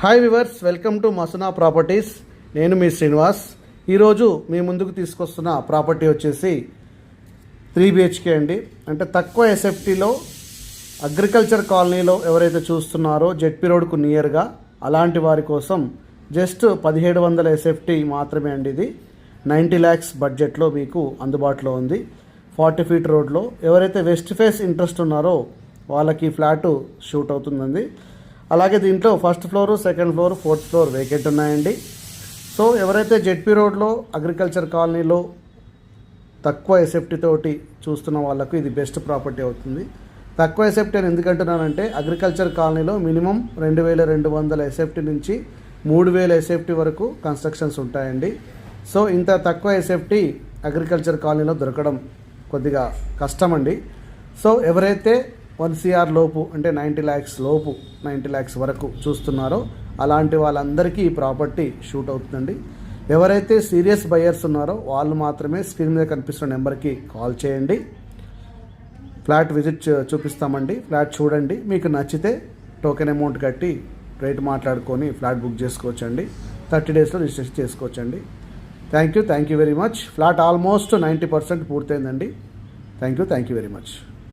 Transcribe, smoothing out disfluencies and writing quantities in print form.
Hi viewers, welcome to Masuna Properties. నేను మీ శ్రీనివాస్. ఈరోజు మీ ముందుకు తీసుకొస్తున్న ప్రాపర్టీ వచ్చేసి 3 BHK అండి. అంటే తక్కువ ఎస్ఎఫ్టీలో అగ్రికల్చర్ కాలనీలో ఎవరైతే చూస్తున్నారో జెడ్పీ రోడ్కు నియర్గా అలాంటి వారి కోసం జస్ట్ 1700 ఎస్ఎఫ్టీ మాత్రమే అండి. ఇది 90 lakhs బడ్జెట్లో మీకు అందుబాటులో ఉంది. 40 feet రోడ్లో ఎవరైతే వెస్ట్ ఫేస్ ఇంట్రెస్ట్ ఉన్నారో వాళ్ళకి ఫ్లాటు షూట్ అవుతుందండి. అలాగే దీంట్లో first floor, second floor, fourth floor vacant ఉన్నాయండి. సో ఎవరైతే జెడ్పీ రోడ్లో అగ్రికల్చర్ కాలనీలో తక్కువ ఎస్ఎఫ్టీ తోటి చూస్తున్న వాళ్ళకు ఇది బెస్ట్ ప్రాపర్టీ అవుతుంది. తక్కువ ఎస్ఎఫ్టీ అని ఎందుకంటున్నానంటే అగ్రికల్చర్ కాలనీలో మినిమం 2200 ఎస్ఎఫ్టీ నుంచి 3000 ఎస్ఎఫ్టీ వరకు కన్స్ట్రక్షన్స్ ఉంటాయండి. సో ఇంత తక్కువ ఎస్ఎఫ్టీ అగ్రికల్చర్ కాలనీలో దొరకడం కొద్దిగా కష్టం అండి. సో ఎవరైతే 1 CR లోపు అంటే 90 lakhs లోపు 90 lakhs వరకు చూస్తున్నారో అలాంటి వాళ్ళందరికీ ఈ ప్రాపర్టీ షూట్ అవుతుందండి. ఎవరైతే సీరియస్ బయర్స్ ఉన్నారో వాళ్ళు మాత్రమే స్క్రీన్ మీద కనిపిస్తున్న నెంబర్కి కాల్ చేయండి. Flat visit చూపిస్తామండి. ఫ్లాట్ చూడండి, మీకు నచ్చితే టోకెన్ అమౌంట్ కట్టి రేట్ మాట్లాడుకొని ఫ్లాట్ బుక్ చేసుకోవచ్చండి. 30 daysలో రిజిస్ట్రేషన్ చేసుకోవచ్చండి. Thank you very much. Flat almost 90% పూర్తయిందండి. Thank you very much.